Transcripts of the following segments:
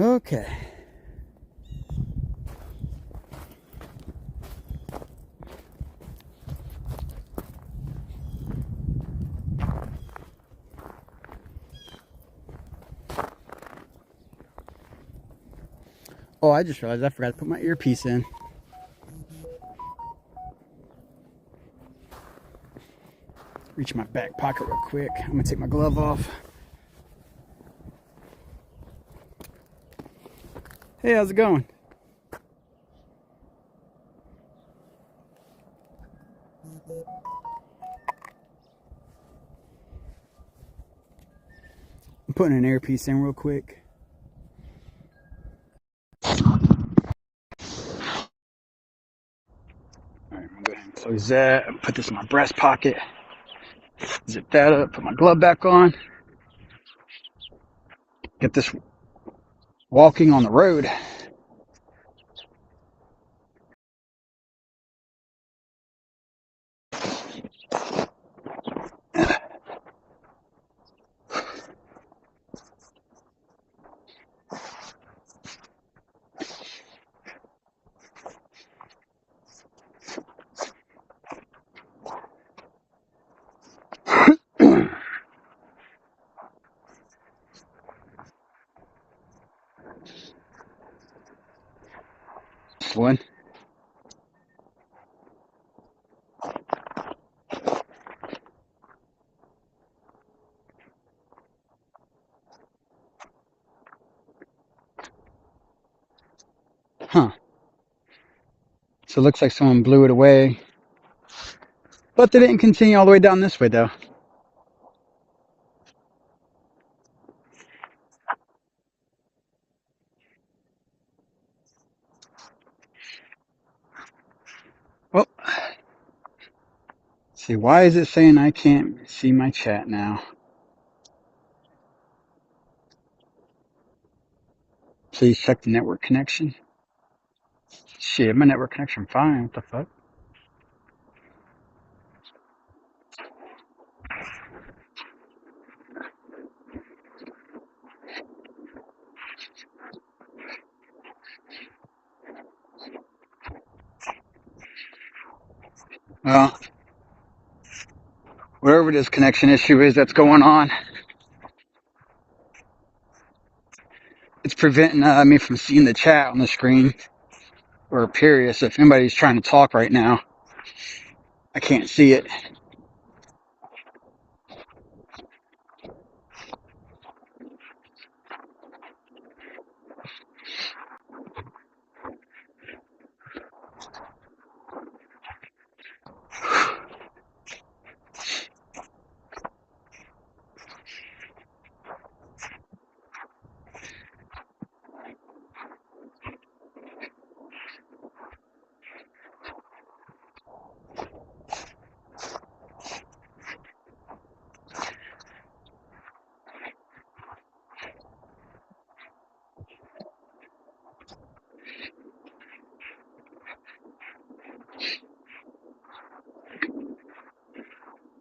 Okay. Oh, I just realized I forgot to put my earpiece in. Reach my back pocket real quick. I'm gonna take my glove off. Hey, how's it going? I'm putting an earpiece in real quick. Alright, I'm gonna go ahead and close that. Put this in my breast pocket. Zip that up. Put my glove back on. Get this walking on the road. This one. Huh. So it looks like someone blew it away. But they didn't continue all the way down this way though. Well, see, why is it saying I can't see my chat now? Please check the network connection. Shit, my network connection fine. What the fuck? Well, whatever this connection issue is that's going on, it's preventing me from seeing the chat on the screen or period. So if anybody's trying to talk right now, I can't see it.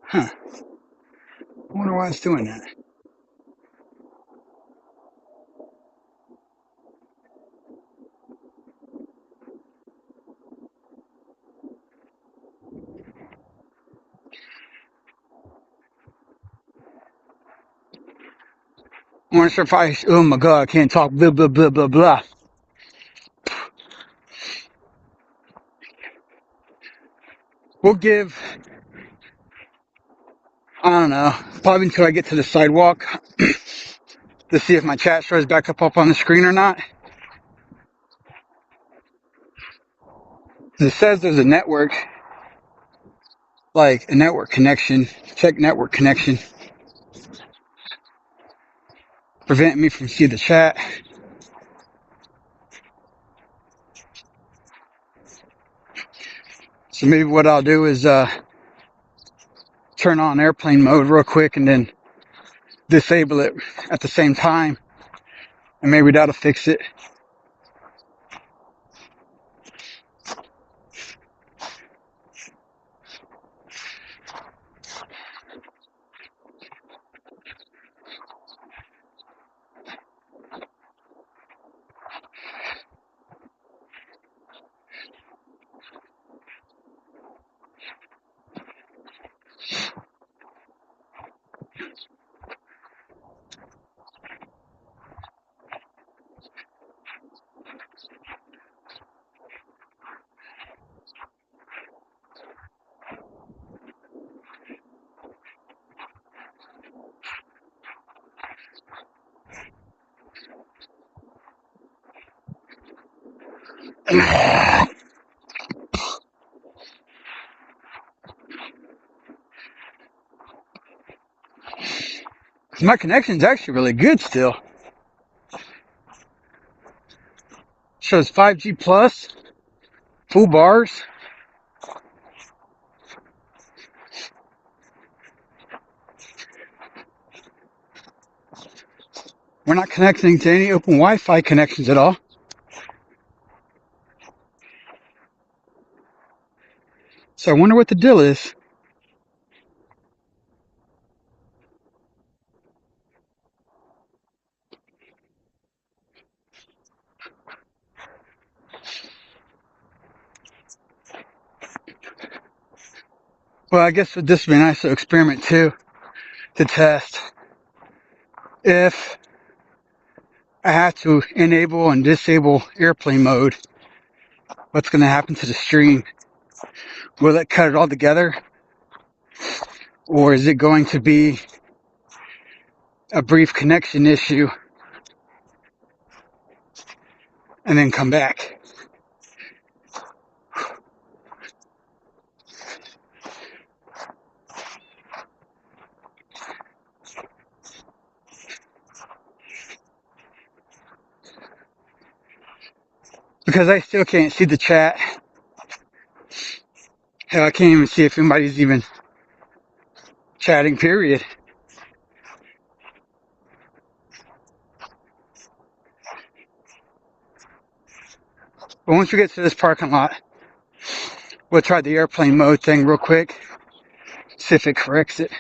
Huh. I wonder why it's doing that. I wonder if oh my god, I can't talk, blah, blah, blah, blah, blah. We'll give, I don't know, probably until I get to the sidewalk to see if my chat shows back up on the screen or not. It says there's a network, like a network connection, check network connection, preventing me from seeing the chat. So maybe what I'll do is turn on airplane mode real quick and then disable it at the same time, and maybe that'll fix it. My connection's actually really good still. Shows 5G plus, full bars. We're not connecting to any open Wi-Fi connections at all. So I wonder what the deal is. Well, I guess this would be a nice little experiment too, to test if I have to enable and disable airplane mode. What's going to happen to the stream? Will it cut it all together? Or is it going to be a brief connection issue and then come back? Because I still can't see the chat. Hell, I can't even see if anybody's even chatting, period. But once we get to this parking lot, we'll try the airplane mode thing real quick. See if it corrects it.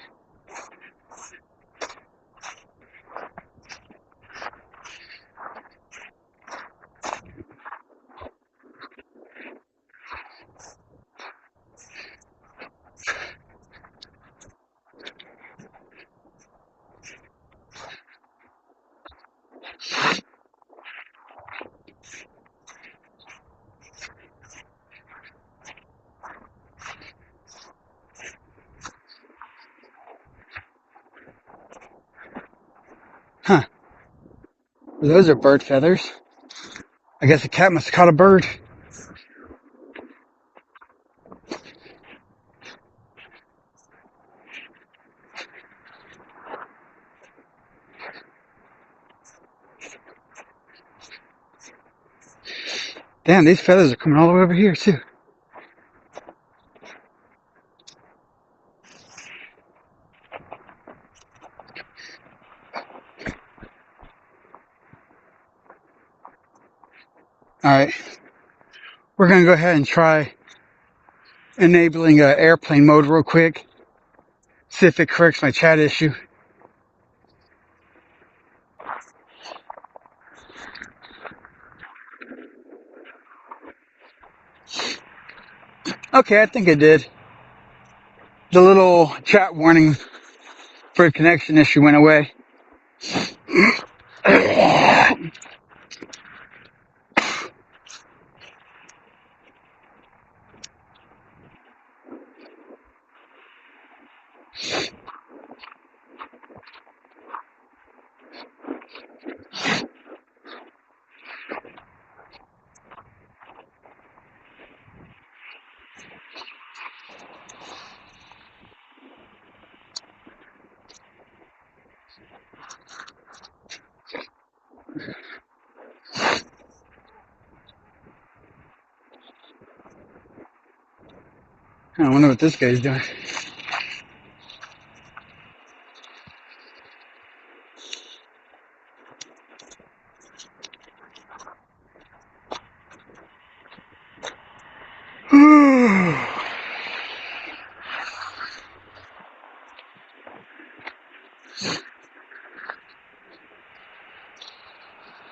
Huh. Those are bird feathers. I guess a cat must have caught a bird. Damn, these feathers are coming all the way over here too. Alright. We're going to go ahead and try enabling airplane mode real quick. See if it corrects my chat issue. Okay, I think it did. The little chat warning for a connection issue went away. I wonder what this guy's doing.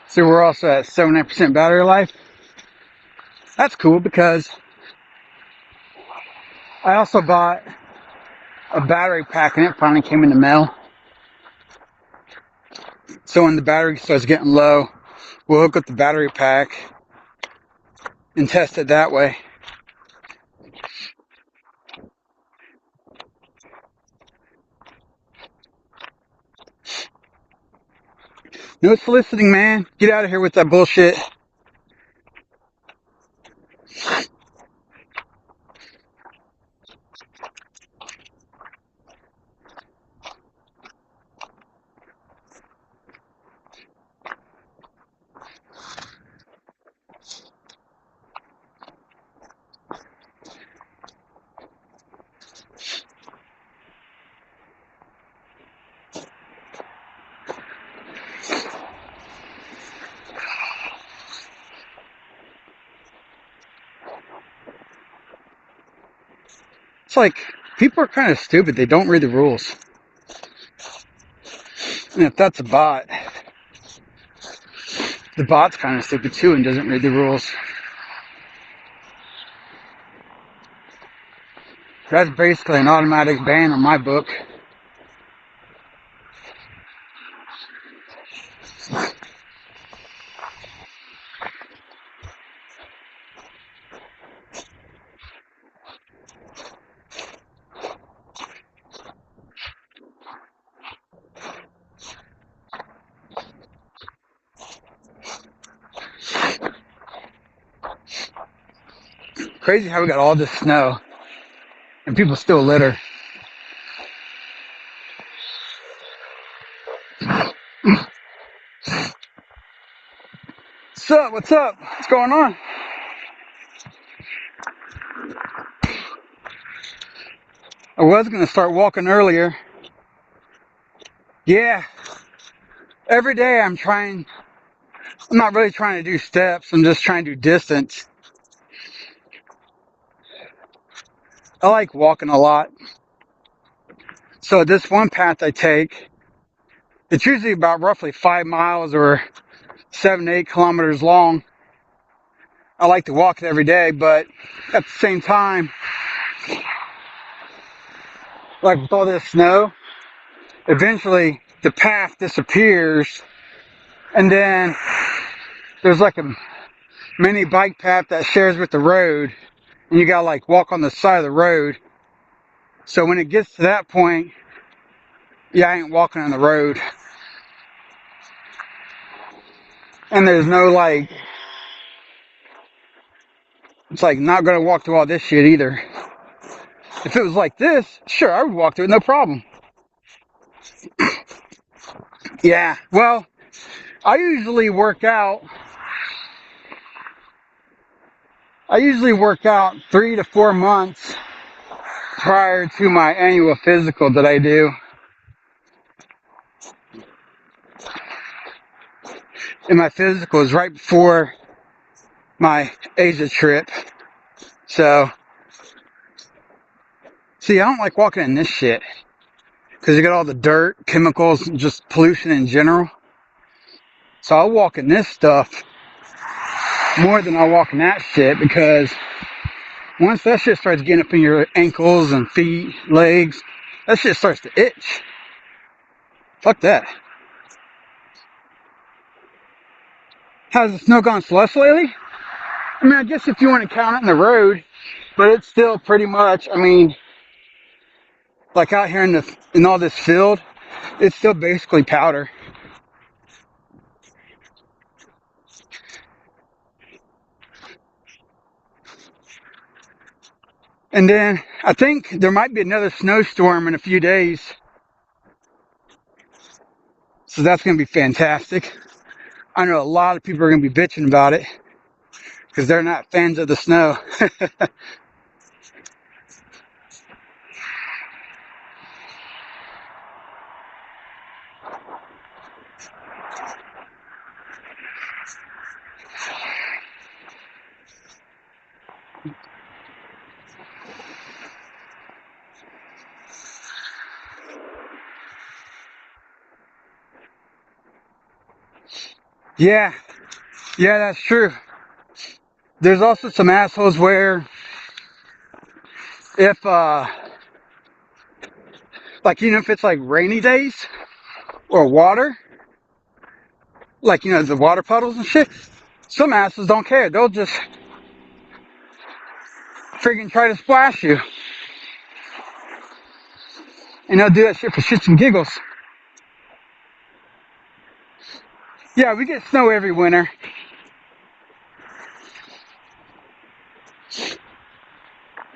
So we're also at 79% battery life. That's cool because I also bought a battery pack and it finally came in the mail. So when the battery starts getting low, we'll hook up the battery pack and test it that way. No soliciting, man. Get out of here with that bullshit. It's like, people are kind of stupid. They don't read the rules. And if that's a bot, the bot's kind of stupid too and doesn't read the rules. That's basically an automatic ban on my book. Crazy how we got all this snow and people still litter. What's up? What's up? What's going on? I was going to start walking earlier. Yeah. Every day I'm not really trying to do steps. I'm just trying to do distance. I like walking a lot. So this one path I take, it's usually about roughly 5 miles or 7 to 8 kilometers long. I like to walk it every day, but at the same time, like with all this snow, eventually the path disappears, and then there's like a mini bike path that shares with the road, and you gotta like walk on the side of the road. So when it gets to that point, yeah, I ain't walking on the road. And there's no like, it's like not gonna walk through all this shit either. If it was like this, sure, I would walk through it, no problem. Yeah, well, I usually work out 3 to 4 months prior to my annual physical that I do. And my physical is right before my Asia trip. So, see, I don't like walking in this shit because you got all the dirt, chemicals, and just pollution in general. So I walk in this stuff more than I walk in that shit, because once that shit starts getting up in your ankles and feet, legs, that shit starts to itch. Fuck that. Has the snow gone slush lately? I mean, I guess if you want to count it in the road, but it's still pretty much, I mean, like out here in all this field, it's still basically powder. And then I think there might be another snowstorm in a few days. So that's going to be fantastic. I know a lot of people are going to be bitching about it because they're not fans of the snow. Yeah, that's true. There's also some assholes where if, like, even if it's like rainy days or water, like, you know, the water puddles and shit, some assholes don't care. They'll just freaking try to splash you. And they'll do that shit for shits and giggles. Yeah, we get snow every winter.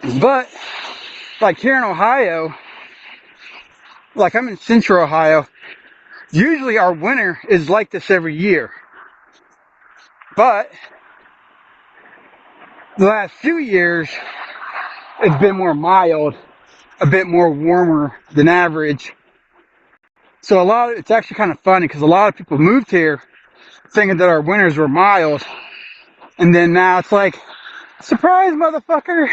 But like here in Ohio, like I'm in central Ohio, usually our winter is like this every year. But the last few years, it's been more mild, a bit more warmer than average. So it's actually kind of funny because a lot of people moved here thinking that our winters were mild. And then now it's like, surprise, motherfucker.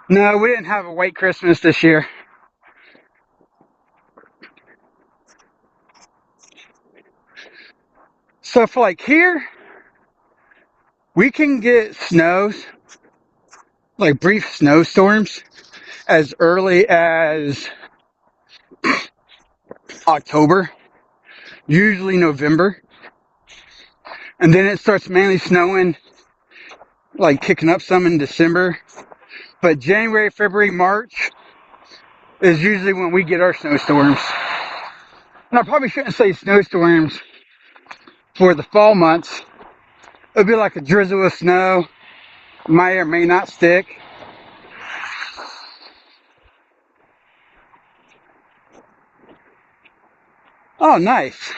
No, we didn't have a white Christmas this year. So for like here, we can get snows, like brief snowstorms, as early as October, usually November. And then it starts mainly snowing, like kicking up some in December. But January, February, March is usually when we get our snowstorms. And I probably shouldn't say snowstorms for the fall months. It'll be like a drizzle of snow, may or may not stick. Oh, nice.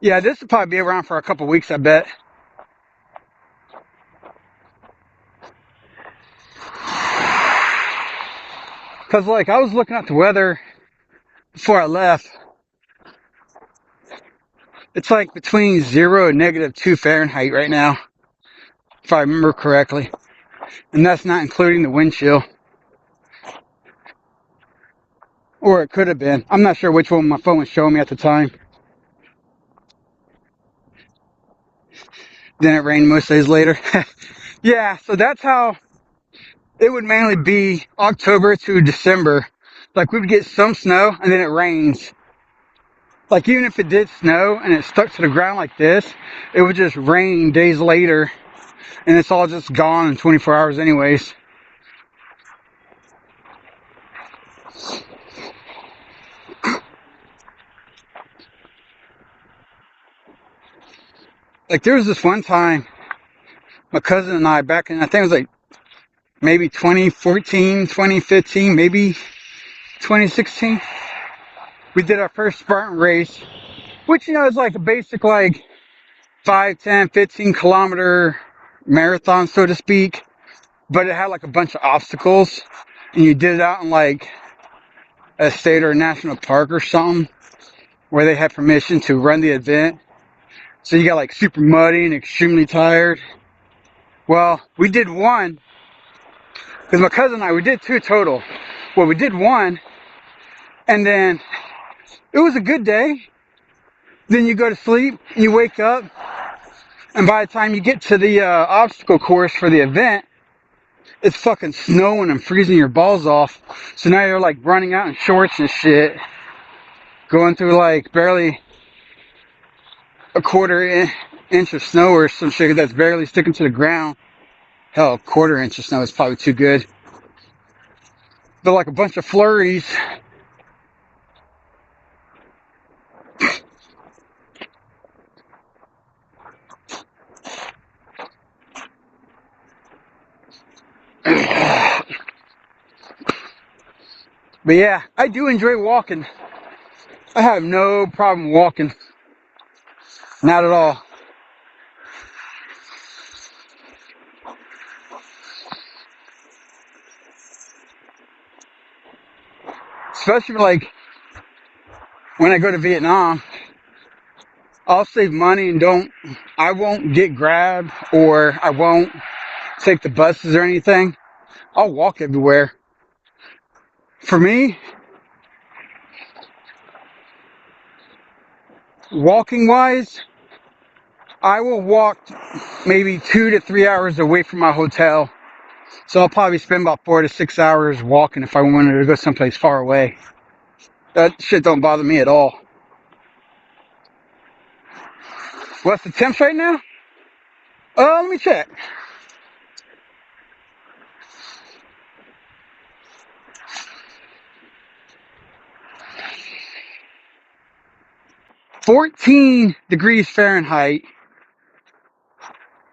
Yeah, this will probably be around for a couple weeks, I bet. Because, like, I was looking at the weather before I left. It's like between 0 and -2 Fahrenheit right now, if I remember correctly. And that's not including the wind chill. Or it could have been. I'm not sure which one my phone was showing me at the time. Then it rained most days later. Yeah, so that's how it would mainly be October to December. Like we would get some snow and then it rains. Like even if it did snow and it stuck to the ground like this, it would just rain days later and it's all just gone in 24 hours anyways. Like there was this one time, my cousin and I back in, I think it was like maybe 2014, 2015, maybe 2016. We did our first Spartan race, which, you know, is like a basic like 5, 10, 15 kilometer marathon, so to speak. But it had like a bunch of obstacles and you did it out in like a state or a national park or something where they had permission to run the event. So you got like super muddy and extremely tired. Well, we did one, because my cousin and I, we did 2 total. Well, we did one, and then it was a good day. Then you go to sleep, and you wake up, and by the time you get to the obstacle course for the event, it's fucking snowing and freezing your balls off. So now you're like running out in shorts and shit, going through like barely a quarter inch of snow or some shit that's barely sticking to the ground. Hell, a quarter inch of snow is probably too good. But like a bunch of flurries. But yeah, I do enjoy walking. I have no problem walking. Not at all. Especially like when I go to Vietnam, I'll save money and I won't get Grab or I won't take the buses or anything. I'll walk everywhere. For me, walking wise, I will walk maybe 2 to 3 hours away from my hotel. So I'll probably spend about 4 to 6 hours walking if I wanted to go someplace far away. That shit don't bother me at all. What's the temps right now? Let me check. -14 degrees Fahrenheit,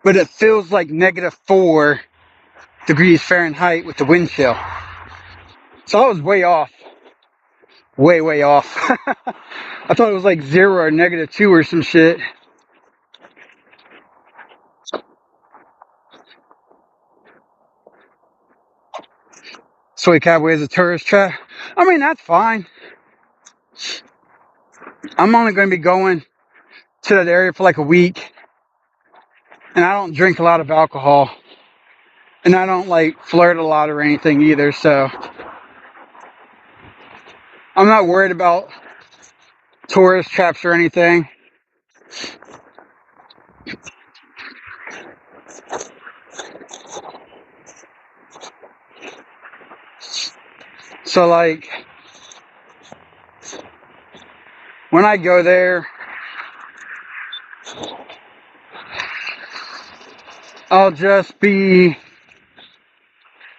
but it feels like -4 degrees Fahrenheit with the wind chill. So I was way off. Way off. I thought it was like 0 or -2 or some shit. Soy Cowboy is a tourist trap. I mean, that's fine. I'm only going to be going to that area for like a week, and I don't drink a lot of alcohol, and I don't like flirt a lot or anything either, so I'm not worried about tourist traps or anything. So like, when I go there, I'll just be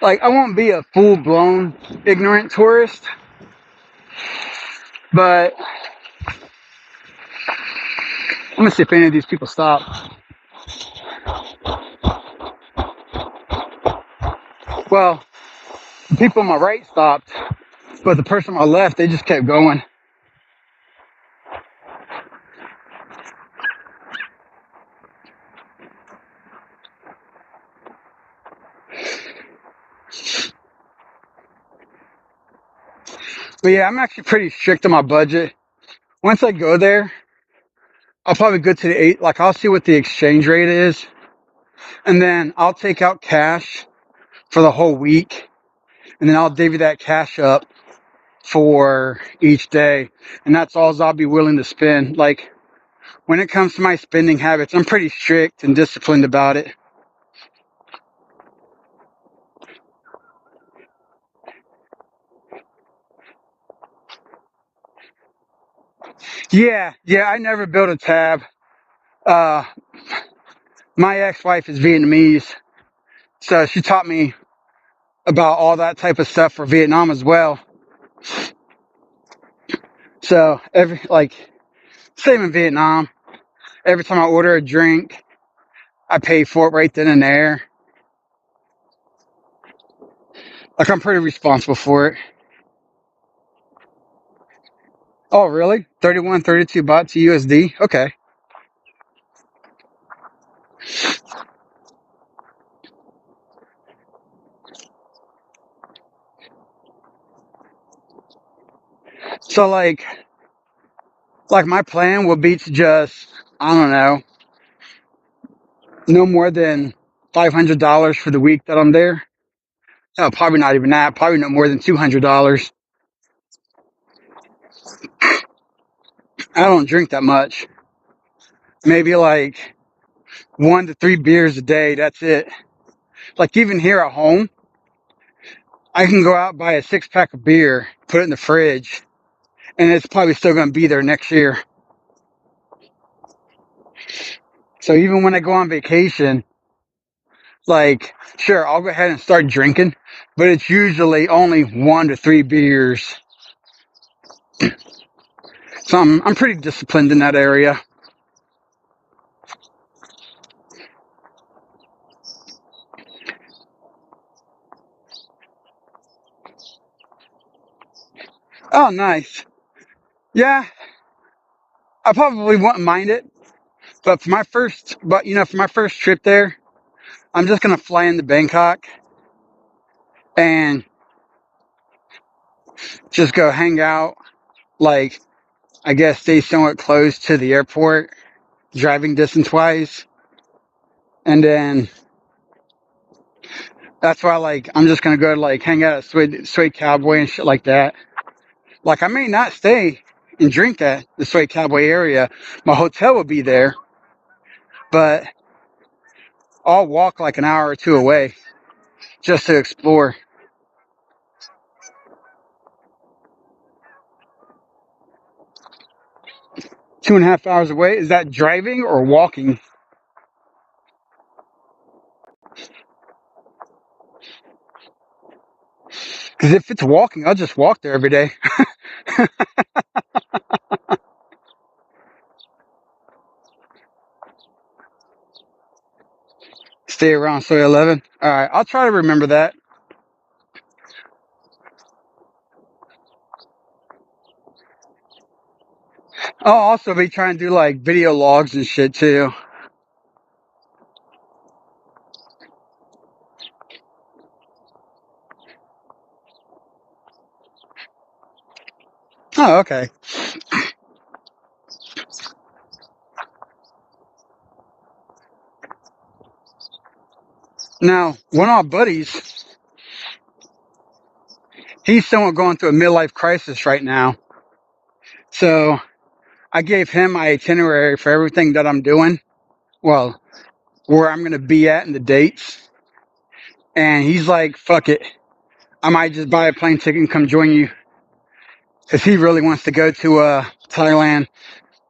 like, I won't be a full-blown ignorant tourist, but I'm gonna see if any of these people stop. Well, the people on my right stopped, but the person on my left, they just kept going. But yeah, I'm actually pretty strict on my budget. Once I go there, I'll probably go to the eight, like I'll see what the exchange rate is, and then I'll take out cash for the whole week, and then I'll divvy that cash up for each day, and that's all I'll be willing to spend. Like, when it comes to my spending habits, I'm pretty strict and disciplined about it. Yeah, I never built a tab. Uh, my ex-wife is Vietnamese, so she taught me about all that type of stuff for Vietnam as well. So same in Vietnam, every time I order a drink, I pay for it right then and there. Like, I'm pretty responsible for it. Oh, really? 31, 32 baht to USD? Okay. So like my plan would be to just, I don't know, no more than $500 for the week that I'm there. No, probably not even that. Probably no more than $200. I don't drink that much. Maybe like 1 to 3 beers a day. That's it. Like, even here at home, I can go out, buy a 6-pack of beer, put it in the fridge, and it's probably still going to be there next year. So even when I go on vacation, like, sure, I'll go ahead and start drinking, but it's usually only 1 to 3 beers. So I'm pretty disciplined in that area. Oh, nice. Yeah, I probably wouldn't mind it, but for my first trip there, I'm just gonna fly into Bangkok and just go hang out. Like, I guess stay somewhat close to the airport, driving distance wise, and then that's why, like, I'm just gonna go like hang out at Soy Cowboy and shit like that. Like, I may not stay and drink at the Soy Cowboy area. My hotel will be there, but I'll walk like an hour or two away just to explore. 2.5 hours away? Is that driving or walking? Because if it's walking, I'll just walk there every day. Stay around soy 11. All right, I'll try to remember that. I'll also be trying to do like video logs and shit too. Oh, okay. Now, one of my buddies, he's somewhat going through a midlife crisis right now. So I gave him my itinerary for everything that I'm doing. Well, where I'm going to be at and the dates. And he's like, fuck it. I might just buy a plane ticket and come join you. Because he really wants to go to Thailand.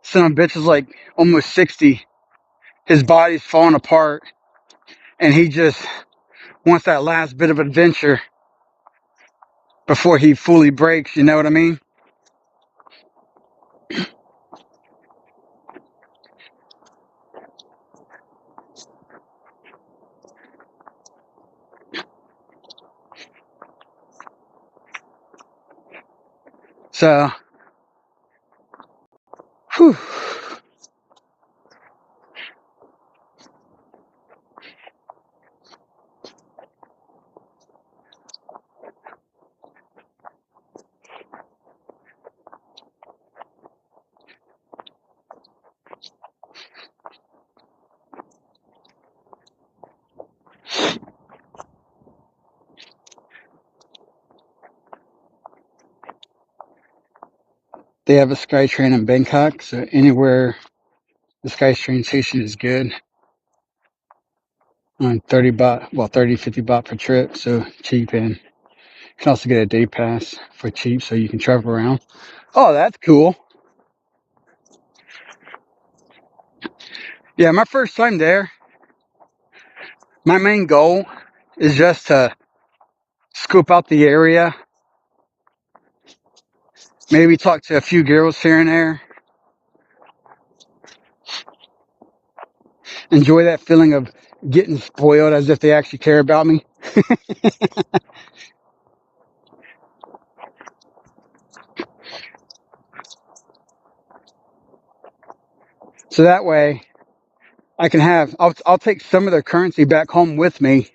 Son of a bitch is like almost 60. His body's falling apart. And he just wants that last bit of adventure before he fully breaks. You know what I mean? So, whew. They have a SkyTrain in Bangkok, so anywhere the SkyTrain station is good. On 30 baht, well, 30, 50 baht per trip, so cheap. And you can also get a day pass for cheap, so you can travel around. Oh, that's cool. Yeah, my first time there, my main goal is just to scope out the area, maybe talk to a few girls here and there, enjoy that feeling of getting spoiled as if they actually care about me. So that way I can I'll take some of their currency back home with me.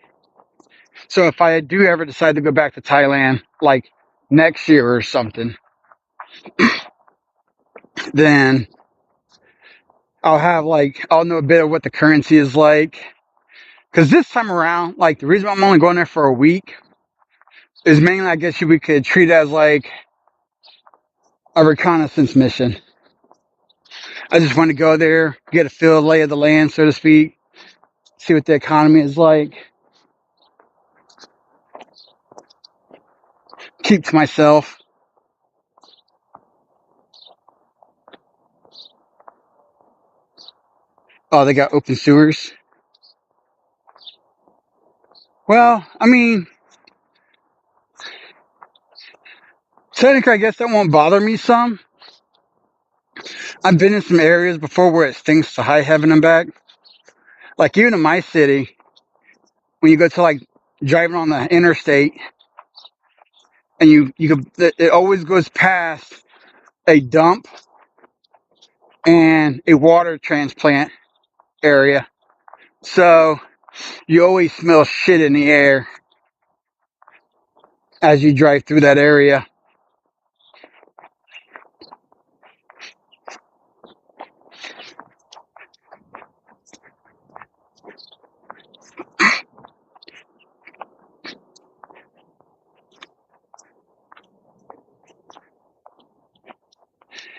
So if I do ever decide to go back to Thailand, like next year or something, then I'll know a bit of what the currency is like. Because this time around, like, the reason I'm only going there for a week is mainly, I guess we could treat it as like a reconnaissance mission. I just want to go there, get a feel of the lay of the land, so to speak, see what the economy is like, keep to myself. Oh, they got open sewers. Well, I mean, technically, I guess that won't bother me some. I've been in some areas before where it stinks to high heaven and back. Like, even in my city, when you go to, like, driving on the interstate, and it always goes past a dump and a water transplant area. So, you always smell shit in the air as you drive through that area.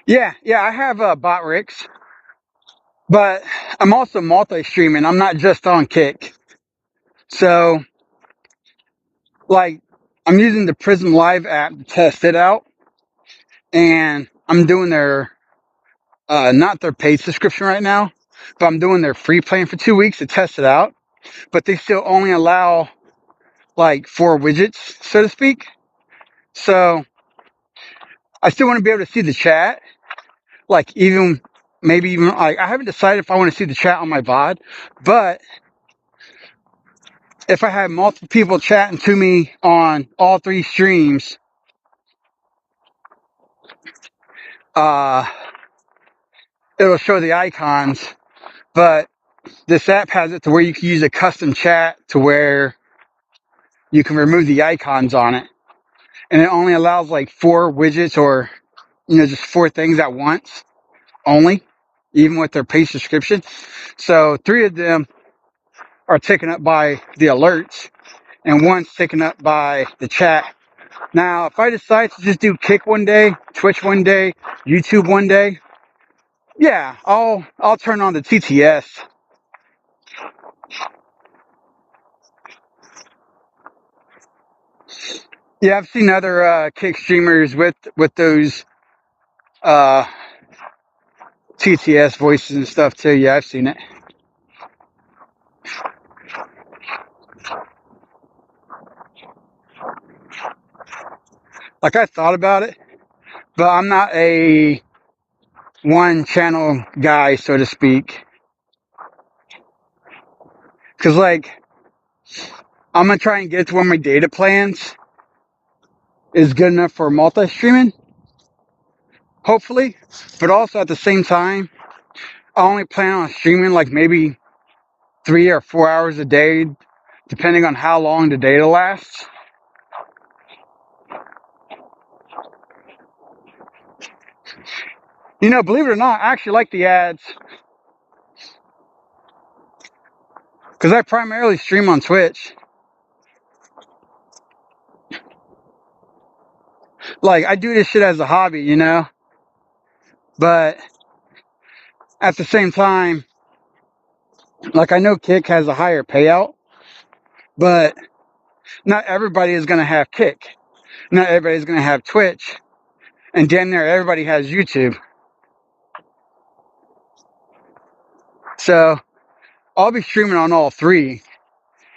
Yeah, I have bot rigs, but I'm also multi-streaming. I'm not just on Kick. So, like, I'm using the Prism Live app to test it out, and I'm doing their, not their paid subscription right now, but I'm doing their free plan for 2 weeks to test it out, but they still only allow, like, 4 widgets, so to speak. So I still want to be able to see the chat. Like maybe even like I haven't decided if I want to see the chat on my VOD, but if I have multiple people chatting to me on all three streams, uh, it'll show the icons. But this app has it to where you can use a custom chat to where you can remove the icons on it. And it only allows like 4 widgets or, just 4 things at once only, even with their paid subscription. So 3 of them are taken up by the alerts and 1's taken up by the chat. Now, if I decide to just do Kick one day, Twitch one day, YouTube one day, yeah, I'll turn on the TTS. Yeah, I've seen other Kick streamers with those uh, TTS voices and stuff too. Yeah, I've seen it. Like I thought about it, but I'm not a one channel guy, so to speak. Cause like I'm gonna try and get to where my data plans is good enough for multi-streaming, hopefully. But also at the same time, I only plan on streaming like maybe 3 or 4 hours a day, depending on how long the data lasts. Believe it or not, I actually like the ads because I primarily stream on Twitch. Like, I do this shit as a hobby, but at the same time, like, I know Kick has a higher payout, but not everybody is going to have Kick. Not everybody's going to have Twitch. And damn near everybody has YouTube. So I'll be streaming on all 3.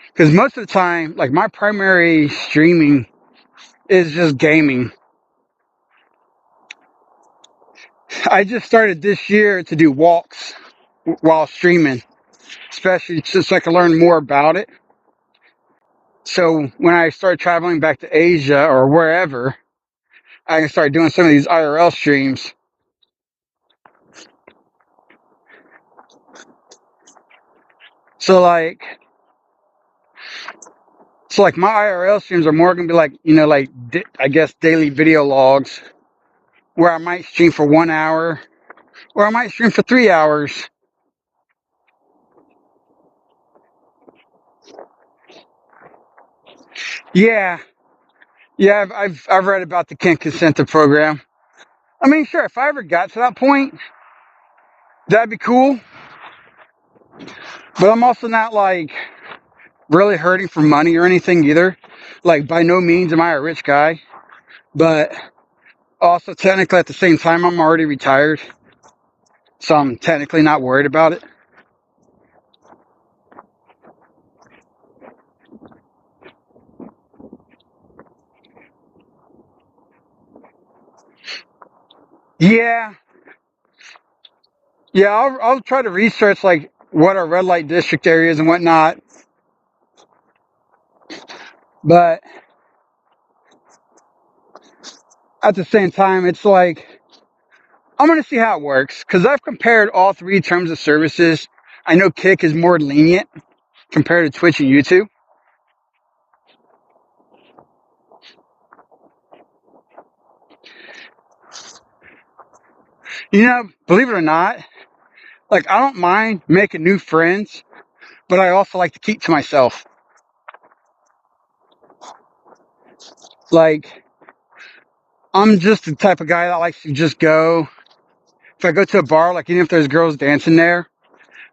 Because most of the time, like, my primary streaming is just gaming. I just started this year to do walks while streaming, especially since I can learn more about it. So when I start traveling back to Asia or wherever, I can start doing some of these IRL streams. So like my IRL streams are more gonna be like, I guess daily video logs where I might stream for 1 hour or I might stream for 3 hours. Yeah. Yeah, I've read about the Kent Consenta program. I mean, sure, if I ever got to that point, that'd be cool. But I'm also not like really hurting for money or anything either. Like, by no means am I a rich guy. But also, technically, at the same time, I'm already retired. So I'm technically not worried about it. Yeah. Yeah, I'll try to research, like, what are red light district areas and whatnot. But at the same time, it's like, I'm going to see how it works. Because I've compared all 3 terms of services. I know Kick is more lenient compared to Twitch and YouTube. Believe it or not, like, I don't mind making new friends, but I also like to keep to myself. Like, I'm just the type of guy that likes to just go. If I go to a bar, like, even if there's girls dancing there,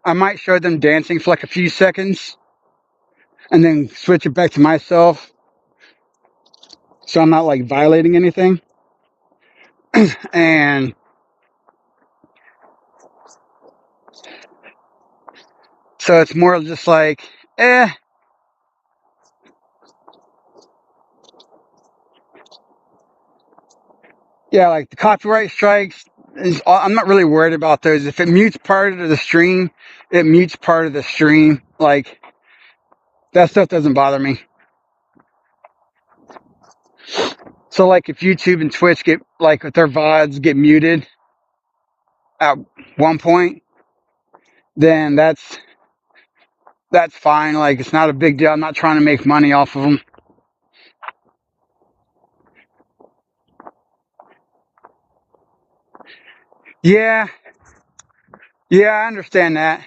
I might show them dancing for like a few seconds and then switch it back to myself so I'm not like violating anything. And so it's more just like, Yeah, like the copyright strikes, I'm not really worried about those. If it mutes part of the stream, it mutes part of the stream. Like, that stuff doesn't bother me. So, like, if YouTube and Twitch get, like, if their VODs get muted at one point, then that's fine. Like, it's not a big deal. I'm not trying to make money off of them. Yeah, yeah, I understand that.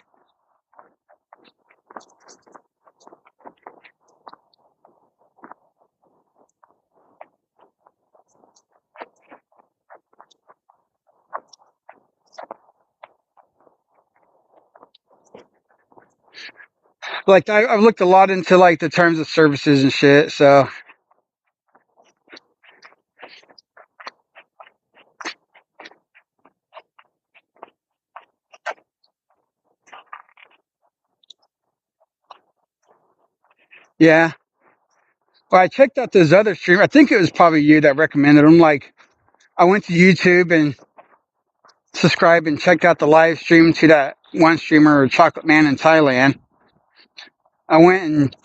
Like, I've looked a lot into, like, the terms of services and shit, so. Yeah. Well, I checked out those other streamers. I think it was probably you that recommended them. Like, I went to YouTube and subscribed and checked out the live stream to that one streamer, Chocolate Man in Thailand. I went and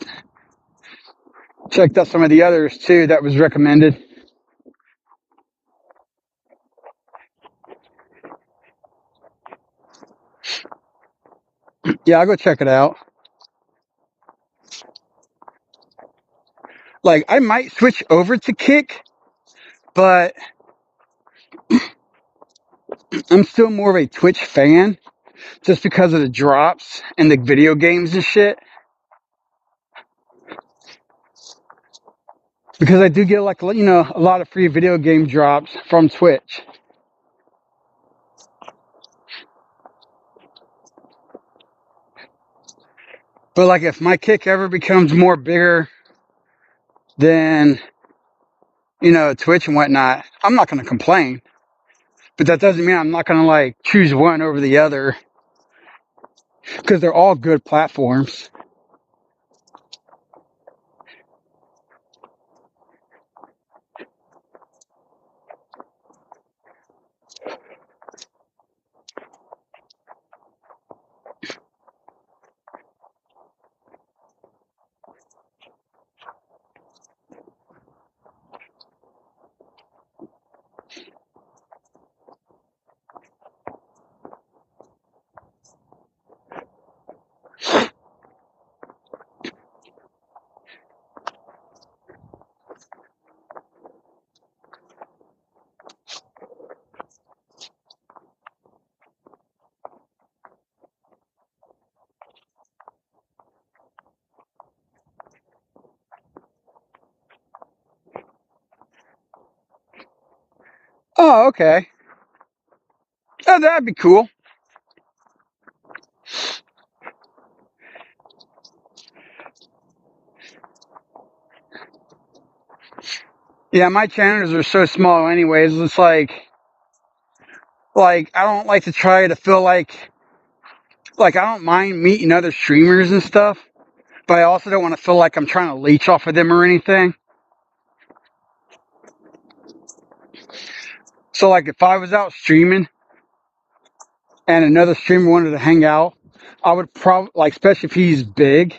checked out some of the others too that was recommended. Yeah, I'll go check it out. Like, I might switch over to Kick, but I'm still more of a Twitch fan just because of the drops and the video games and shit. Because I do get, like, a lot of free video game drops from Twitch. But, like, if my Kick ever becomes more bigger than, Twitch and whatnot, I'm not going to complain. But that doesn't mean I'm not going to, like, choose one over the other. Because they're all good platforms. Oh, okay. Oh, that'd be cool. Yeah, my channels are so small anyways. It's like I don't like to try to feel like I don't mind meeting other streamers and stuff, but I also don't want to feel like I'm trying to leech off of them or anything. So, like, if I was out streaming and another streamer wanted to hang out, I would probably, like, especially if he's big,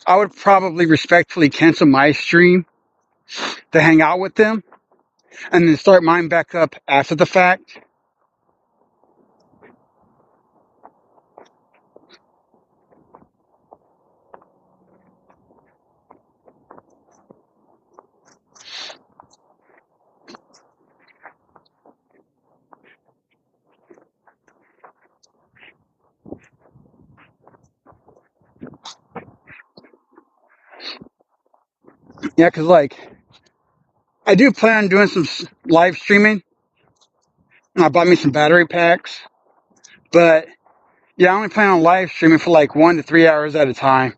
I would probably respectfully cancel my stream to hang out with them and then start mine back up after the fact. Yeah, because, like, I do plan on doing some live streaming, and I bought me some battery packs, but yeah, I only plan on live streaming for like 1 to 3 hours at a time.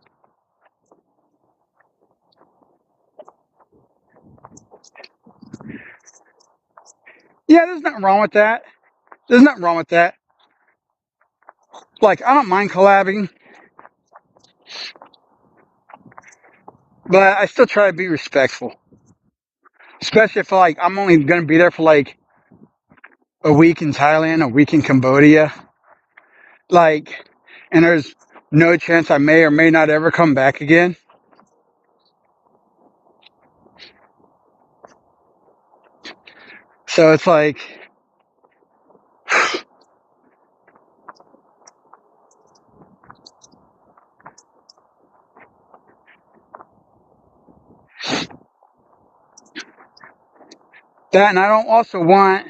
Yeah, there's nothing wrong with that. There's nothing wrong with that. Like, I don't mind collabing, but I still try to be respectful. Especially if, like, I'm only going to be there for like a week in Thailand, a week in Cambodia, like, and there's no chance I may or may not ever come back again. So it's like, that, and I don't also want,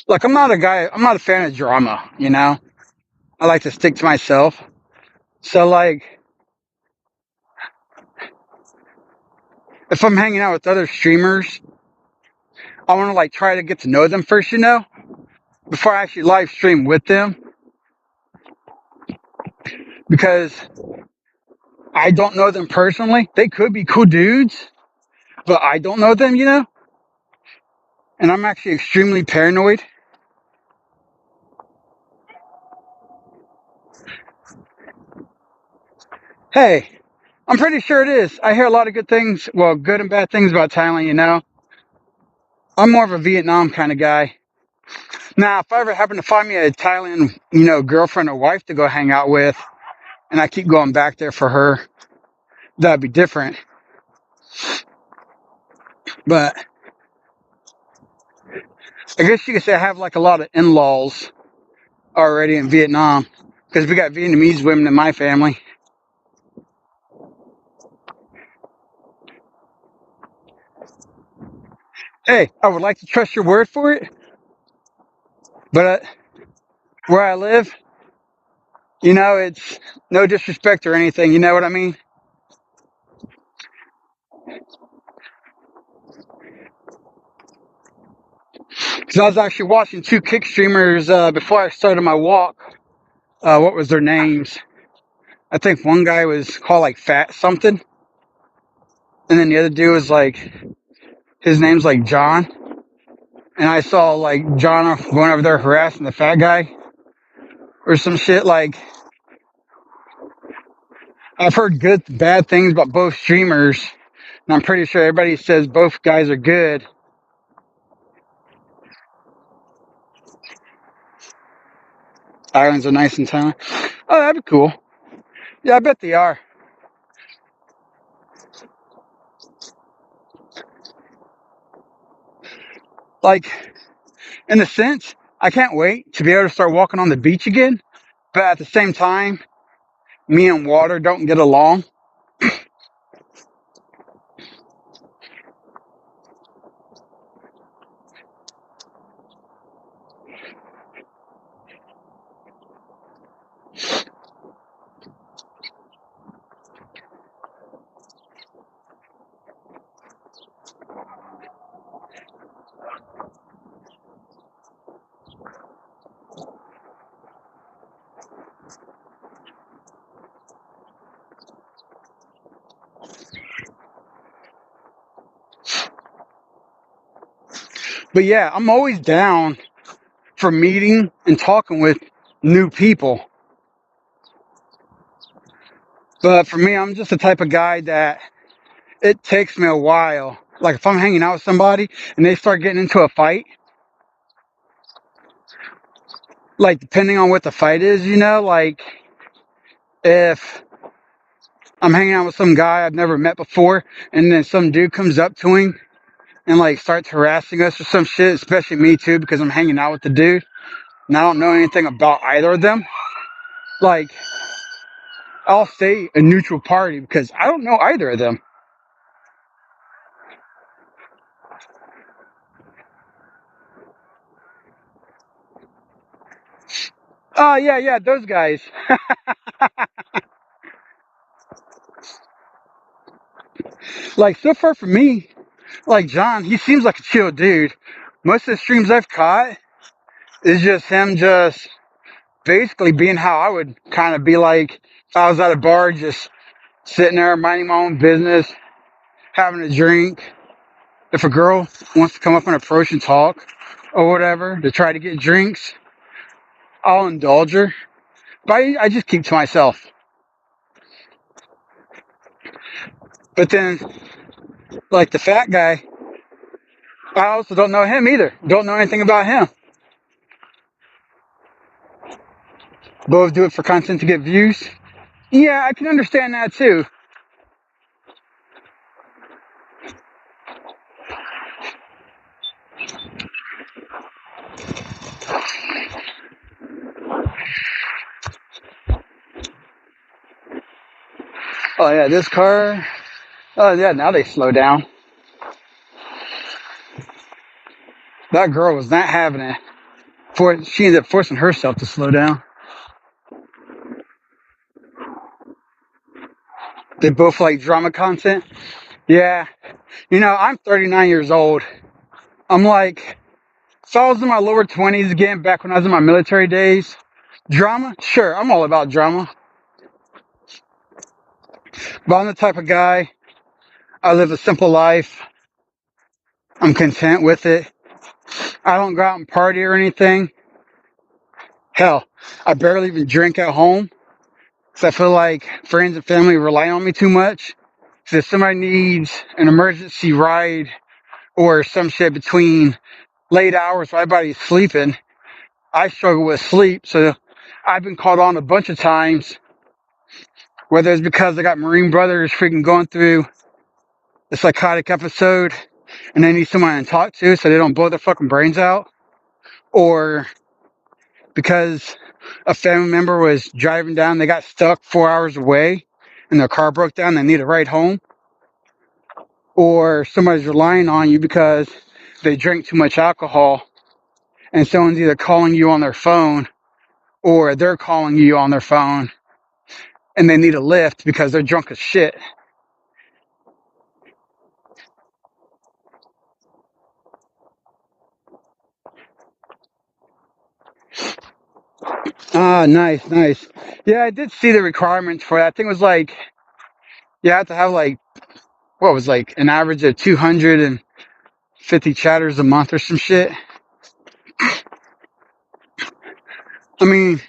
like, I'm not a fan of drama, you know? I like to stick to myself. So, like, if I'm hanging out with other streamers, I want to, like, try to get to know them first, you know? Before I actually live stream with them. Because I don't know them personally. They could be cool dudes, but I don't know them, you know? And I'm actually extremely paranoid. Hey, I'm pretty sure it is. I hear a lot of good things, well, good and bad things about Thailand, you know? I'm more of a Vietnam kind of guy. Now, if I ever happen to find me a Thailand, you know, girlfriend or wife to go hang out with, and I keep going back there for her, that'd be different. But I guess you could say I have like a lot of in-laws already in Vietnam, because we got Vietnamese women in my family. Hey, I would like to trust your word for it, but where I live, you know, it's no disrespect or anything. You know what I mean? Because I was actually watching two kick streamers before I started my walk. What was their names? I think one guy was called like Fat something, and then the other dude was like, his name's like John. And I saw like John going over there harassing the fat guy or some shit. Like, I've heard good, bad things about both streamers, and I'm pretty sure everybody says both guys are good. Islands are nice in Thailand. Oh, that'd be cool. Yeah, I bet they are. Like, in a sense, I can't wait to be able to start walking on the beach again. But at the same time, me and water don't get along. But yeah, I'm always down for meeting and talking with new people. But for me, I'm just the type of guy that it takes me a while. Like if I'm hanging out with somebody and they start getting into a fight, like depending on what the fight is, you know, like if I'm hanging out with some guy I've never met before and then some dude comes up to him and like starts harassing us or some shit, especially me too, because I'm hanging out with the dude and I don't know anything about either of them, like I'll stay a neutral party because I don't know either of them. Oh, yeah, yeah, those guys. Like, so far for me, like John, he seems like a chill dude. Most of the streams I've caught is just him just basically being how I would kind of be like if I was at a bar, just sitting there minding my own business, having a drink. If a girl wants to come up and approach and talk or whatever to try to get drinks, I'll indulge her. But I just keep to myself. But then, like the fat guy, I also don't know him either. Don't know anything about him. Both do it for content to get views. Yeah, I can understand that too. Oh yeah, this car. Oh yeah, now they slow down. That girl was not having it. She ended up forcing herself to slow down. They both like drama content. Yeah. I'm 39 years old. I'm like, if I was in my lower 20s again, back when I was in my military days, drama? Sure, I'm all about drama. But I'm the type of guy, I live a simple life. I'm content with it. I don't go out and party or anything. Hell, I barely even drink at home because I feel like friends and family rely on me too much. So if somebody needs an emergency ride or some shit between late hours while everybody's sleeping, I struggle with sleep. So I've been called on a bunch of times, whether it's because I got Marine brothers freaking going through a psychotic episode and they need someone to talk to so they don't blow their fucking brains out, or because a family member was driving down, they got stuck 4 hours away and their car broke down, they need a ride home, or somebody's relying on you because they drink too much alcohol and someone's either calling you on their phone or they're calling you on their phone and they need a lift because they're drunk as shit. Ah, nice, nice. Yeah, I did see the requirements for that. I think it was like, you have to have like, what was like an average of 250 chatters a month or some shit. I mean,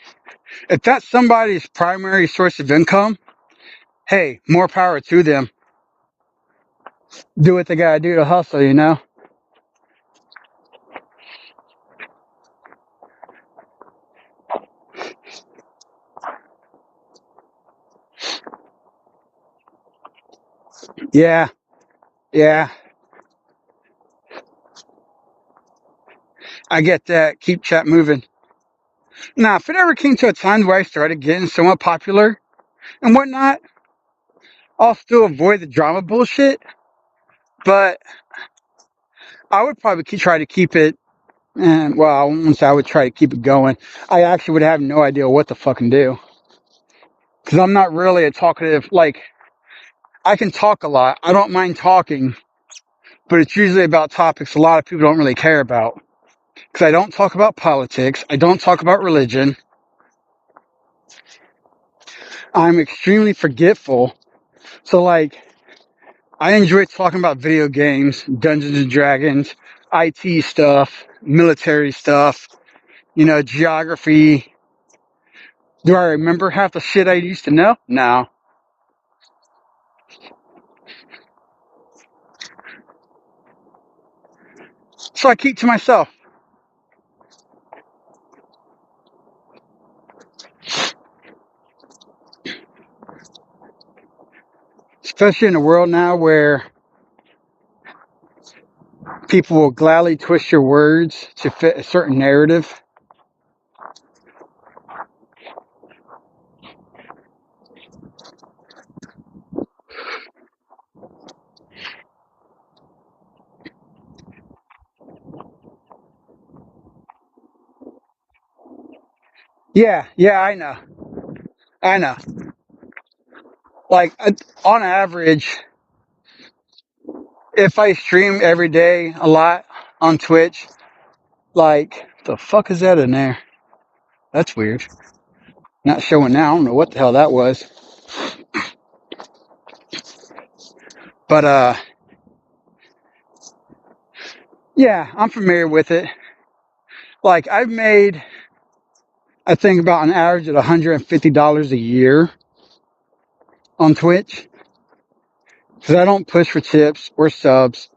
if that's somebody's primary source of income, hey, more power to them. Do what they gotta do to hustle. Yeah, yeah, I get that. Keep chat moving. Now, if it ever came to a time where I started getting somewhat popular and whatnot, I'll still avoid the drama bullshit, but I would probably try to keep it. And well, I won't say I would try to keep it going. I actually would have no idea what to fucking do because I'm not really a talkative. Like, I can talk a lot. I don't mind talking, but it's usually about topics a lot of people don't really care about. Because I don't talk about politics. I don't talk about religion. I'm extremely forgetful. So, like, I enjoy talking about video games, Dungeons and Dragons, IT stuff, military stuff, geography. Do I remember half the shit I used to know? No. So I keep to myself. Especially in a world now where people will gladly twist your words to fit a certain narrative. Yeah, yeah, I know. I know. Like, on average, if I stream every day a lot on Twitch, like, the fuck is that in there? That's weird. Not showing now. I don't know what the hell that was. But, yeah, I'm familiar with it. Like, I've made, I think, about an average of $150 a year on Twitch. Because I don't push for tips or subs.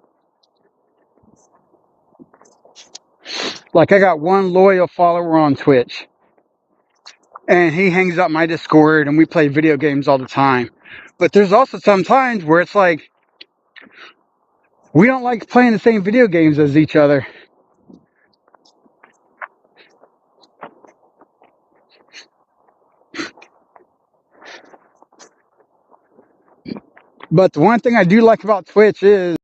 Like, I got one loyal follower on Twitch. and he hangs out my Discord and we play video games all the time. But there's also some times where it's like we don't like playing the same video games as each other. But the one thing I do like about Twitch is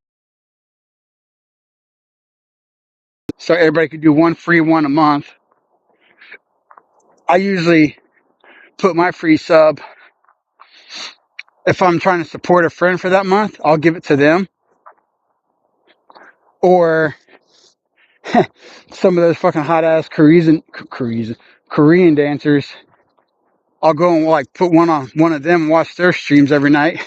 so everybody can do one free one a month. I usually put my free sub, if I'm trying to support a friend for that month, I'll give it to them. Or some of those fucking hot ass Korean dancers, I'll go and like put one on one of them and watch their streams every night.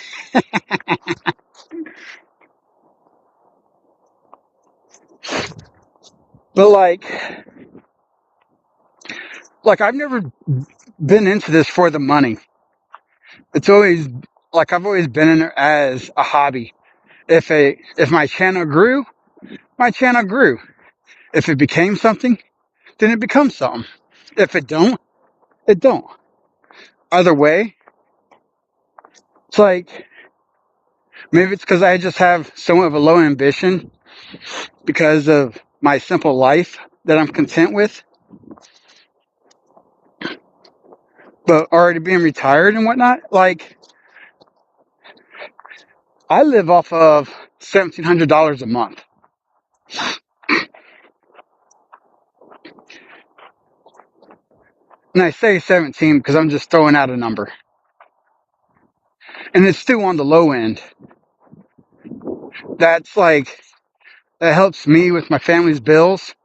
But like I've never been into this for the money. It's always like I've always been in it as a hobby. If my channel grew, my channel grew. If it became something, then it becomes something. If it don't, it don't. Either way, it's like maybe it's because I just have somewhat of a low ambition because of my simple life that I'm content with. But already being retired and whatnot, like I live off of $1,700 a month. And I say 17 because I'm just throwing out a number. And it's still on the low end. That's like, that helps me with my family's bills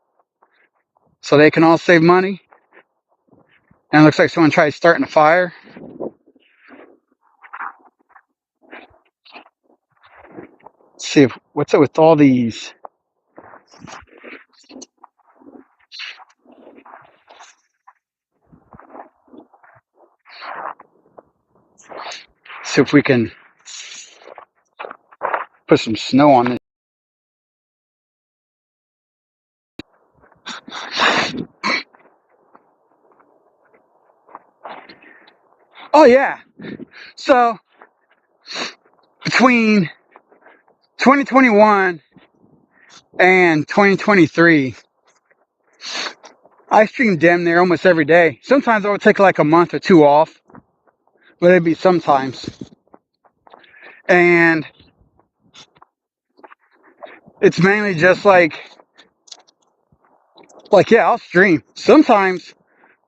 so they can all save money. And it looks like someone tried starting a fire. Let's see what's up with all these. See if we can put some snow on this. Oh yeah. So between 2021 and 2023, I stream damn near almost every day. Sometimes I would take like a month or two off, but it'd be sometimes. And it's mainly just like yeah, I'll stream. Sometimes,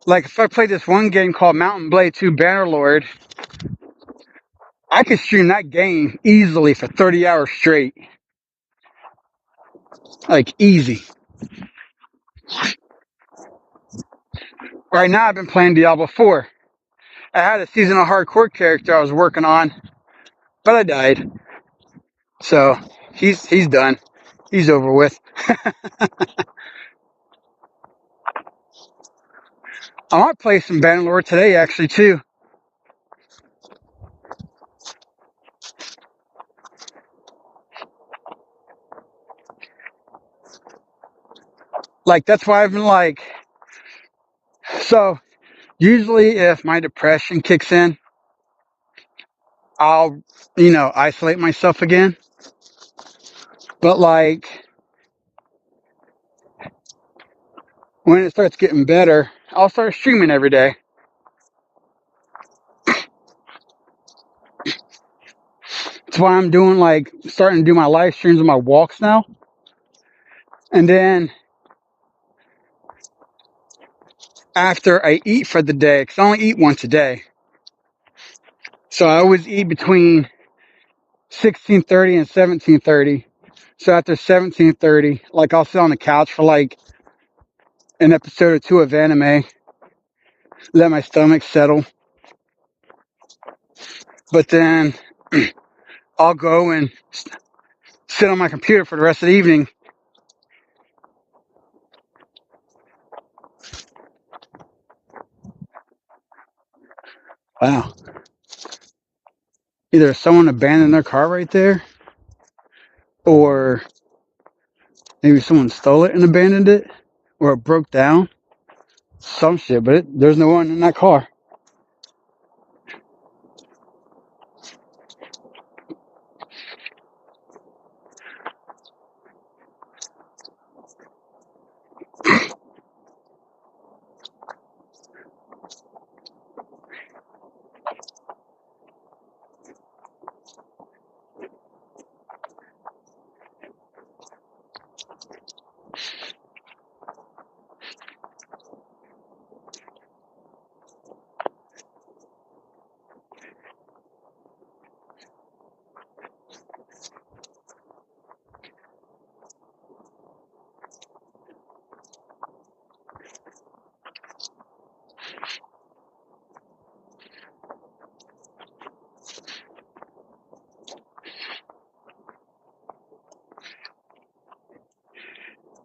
like if I play this one game called Mountain Blade 2 Bannerlord, I could stream that game easily for 30 hours straight. Like easy. Right now I've been playing Diablo 4. I had a seasonal hardcore character I was working on, but I died. So he's done. He's over with. I might play some Bannerlord today actually too. Like that's why I've been like, so usually if my depression kicks in, I'll, isolate myself again. But like when it starts getting better, I'll start streaming every day. That's why I'm doing starting to do my live streams on my walks now. And then after I eat for the day, because I only eat once a day. So I always eat between 16:30 and 17:30. So after 17:30, like I'll sit on the couch for like an episode or two of anime, let my stomach settle. But then I'll go and sit on my computer for the rest of the evening. Wow. Either someone abandoned their car right there, or maybe someone stole it and abandoned it, or it broke down. Some shit, but there's no one in that car.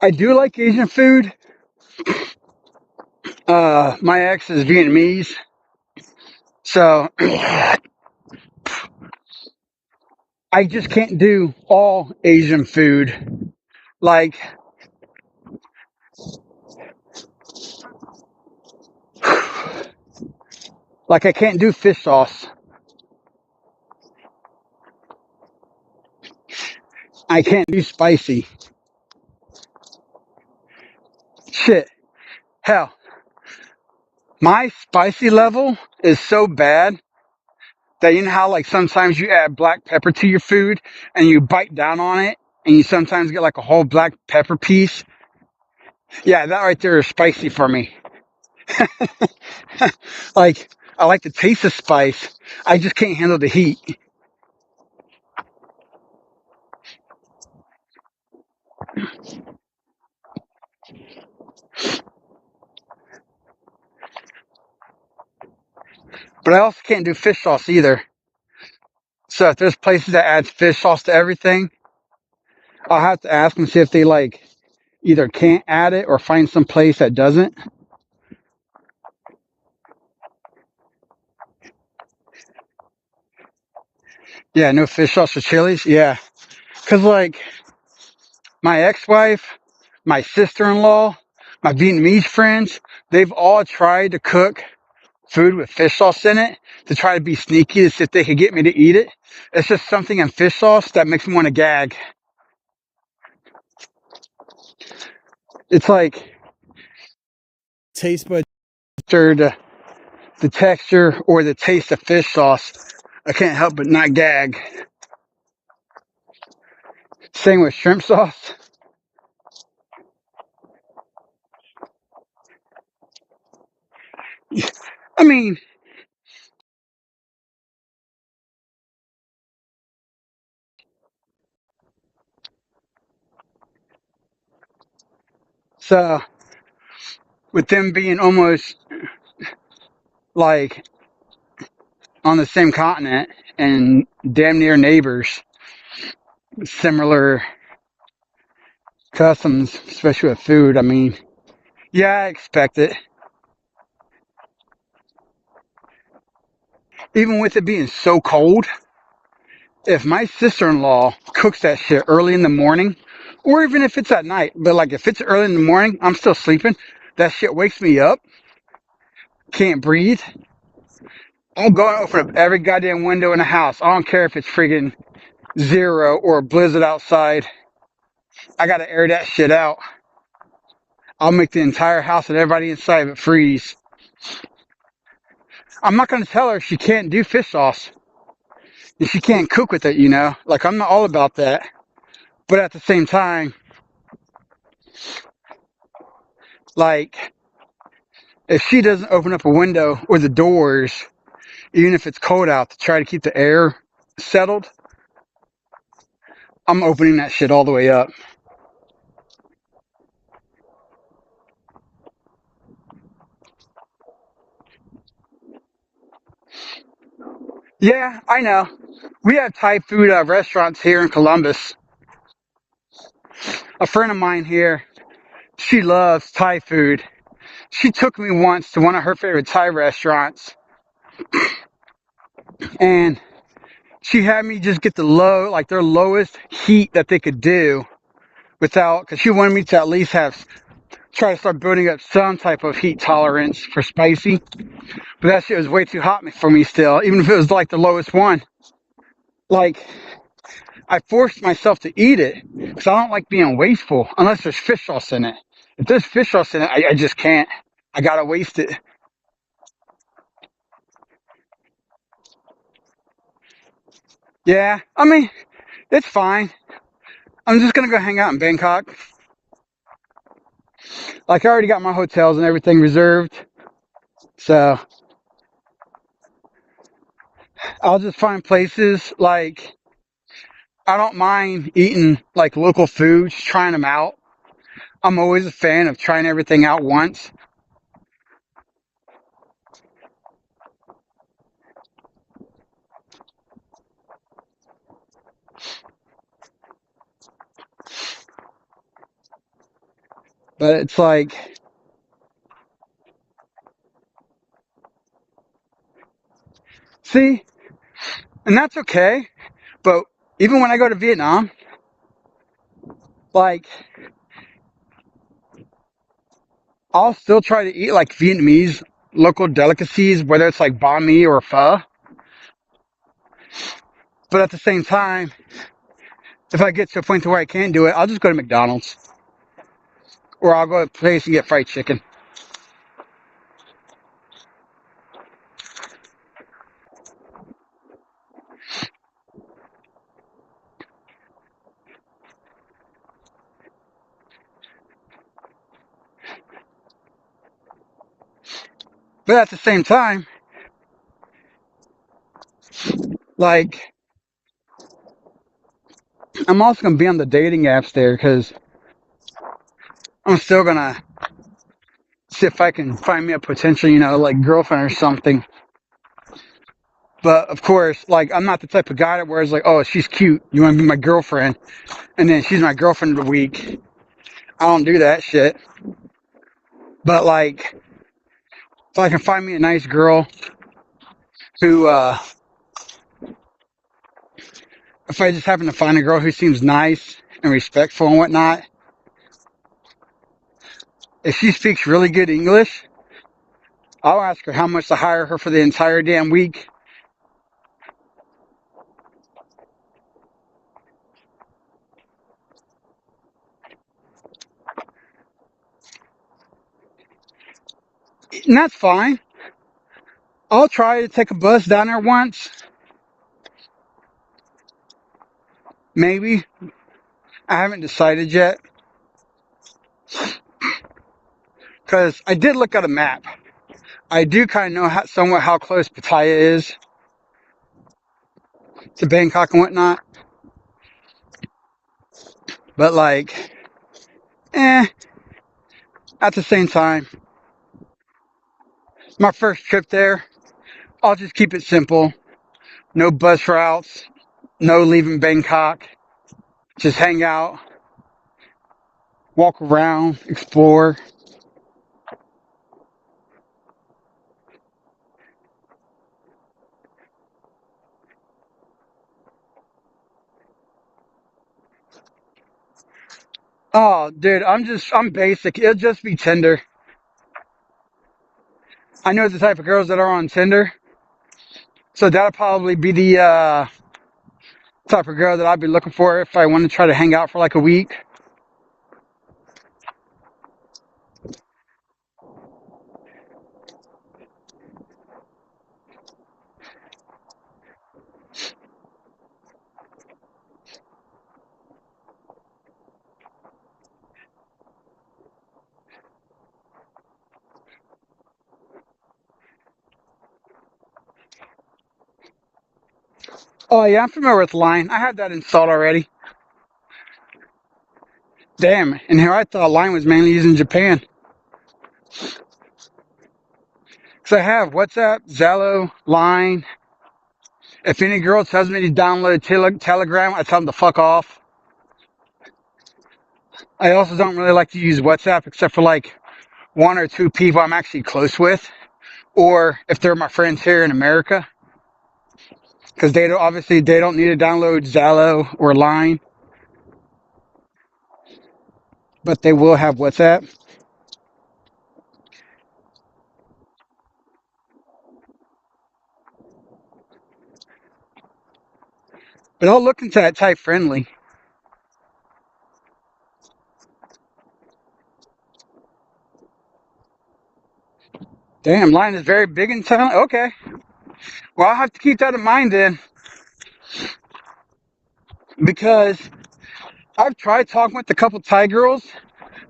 I do like Asian food. My ex is Vietnamese, so I just can't do all Asian food. Like, like I can't do fish sauce. I can't do spicy. Shit. Hell, my spicy level is so bad that you know how like sometimes you add black pepper to your food and you bite down on it and you sometimes get like a whole black pepper piece. Yeah, that right there is spicy for me. Like, I like the taste of spice. I just can't handle the heat. But I also can't do fish sauce either. So if there's places that add fish sauce to everything, I'll have to ask them see if they like either can't add it or find some place that doesn't. Yeah, no fish sauce for chilies. Yeah, cause like my ex-wife, my sister-in-law, my Vietnamese friends, they've all tried to cook food with fish sauce in it to try to be sneaky to see if they could get me to eat it. It's just something in fish sauce that makes me want to gag. It's like taste bud the texture or the taste of fish sauce. I can't help but not gag. Same with shrimp sauce. I mean, so with them being almost like on the same continent and damn near neighbors, similar customs, especially with food. I mean, yeah, I expect it. Even with it being so cold, if my sister-in-law cooks that shit early in the morning, or even if it's at night, but like if it's early in the morning, I'm still sleeping, that shit wakes me up, can't breathe. I'm going to open up every goddamn window in the house. I don't care if it's friggin' zero or a blizzard outside. I gotta air that shit out. I'll make the entire house and everybody inside of it freeze. I'm not gonna tell her she can't do fish sauce. And she can't cook with it, you know? Like, I'm not all about that. But at the same time, like, if she doesn't open up a window or the doors, even if it's cold out, to try to keep the air settled, I'm opening that shit all the way up. Yeah, I know. We have Thai food restaurants here in Columbus. A friend of mine here, she loves Thai food. She took me once to one of her favorite Thai restaurants, and she had me just get the low, like their lowest heat that they could do without, because she wanted me to at least have, try to start building up some type of heat tolerance for spicy. But that shit was way too hot for me still, even if it was like the lowest one. Like, I forced myself to eat it because I don't like being wasteful unless there's fish sauce in it. If there's fish sauce in it, I just can't. I gotta waste it. Yeah, I mean, it's fine. I'm just gonna go hang out in Bangkok. Like, I already got my hotels and everything reserved. So I'll just find places like I don't mind eating like local foods, trying them out. I'm always a fan of trying everything out once. But it's like, see, and that's okay. But even when I go to Vietnam, like, I'll still try to eat like Vietnamese local delicacies, whether it's like banh mi or pho. But at the same time, if I get to a point to where I can't do it, I'll just go to McDonald's or I'll go to a place and get fried chicken. But at the same time, like, I'm also gonna be on the dating apps there because I'm still gonna see if I can find me a potential, like girlfriend or something. But of course, like, I'm not the type of guy that wears like, oh, she's cute, you want to be my girlfriend, and then she's my girlfriend of the week. I don't do that shit. But like, if I can find me a nice girl who, if I just happen to find a girl who seems nice and respectful and whatnot, if she speaks really good English, I'll ask her how much to hire her for the entire damn week. And that's fine. I'll try to take a bus down there once. Maybe. I haven't decided yet. Because I did look at a map. I do kind of know somewhat how close Pattaya is to Bangkok and whatnot. But like, at the same time, my first trip there, I'll just keep it simple. No bus routes, no leaving Bangkok. Just hang out, walk around, explore. Oh, dude, I'm basic. It'll just be Tinder. I know the type of girls that are on Tinder. So that'll probably be the type of girl that I'd be looking for if I want to try to hang out for like a week. Oh yeah, I'm familiar with Line. I had that installed already. Damn, and here I thought Line was mainly used in Japan. So I have WhatsApp, Zello, Line. If any girl tells me to download Telegram, I tell them to fuck off. I also don't really like to use WhatsApp except for like one or two people I'm actually close with, or if they're my friends here in America, because they don't need to download Zello or Line, but they will have WhatsApp. But I'll look into that type friendly. Damn, Line is very big in town. Okay, well I'll have to keep that in mind then, because I've tried talking with a couple Thai girls,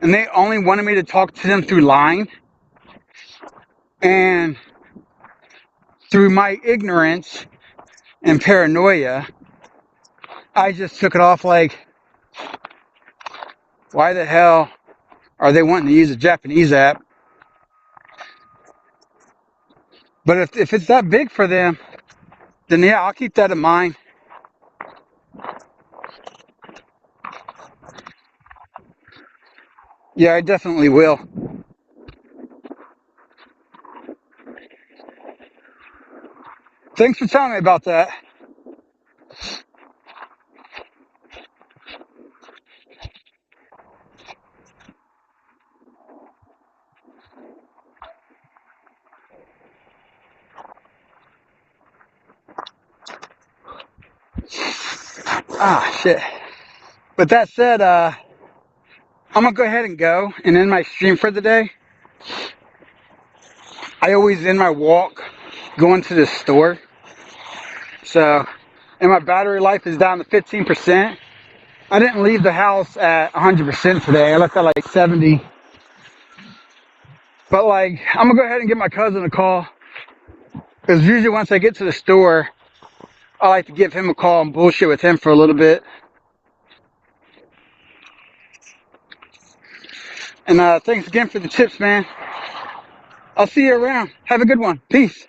and they only wanted me to talk to them through Line, and through my ignorance and paranoia, I just took it off like, why the hell are they wanting to use a Japanese app? But if it's that big for them, then yeah, I'll keep that in mind. Yeah, I definitely will. Thanks for telling me about that. Ah, shit. With that said, I'm gonna go ahead and go and end my stream for the day. I always end my walk going to the store. So, and my battery life is down to 15%. I didn't leave the house at 100% today. I left at like 70. But like, I'm gonna go ahead and give my cousin a call. Because usually once I get to the store, I like to give him a call and bullshit with him for a little bit. And thanks again for the tips, man. I'll see you around. Have a good one. Peace.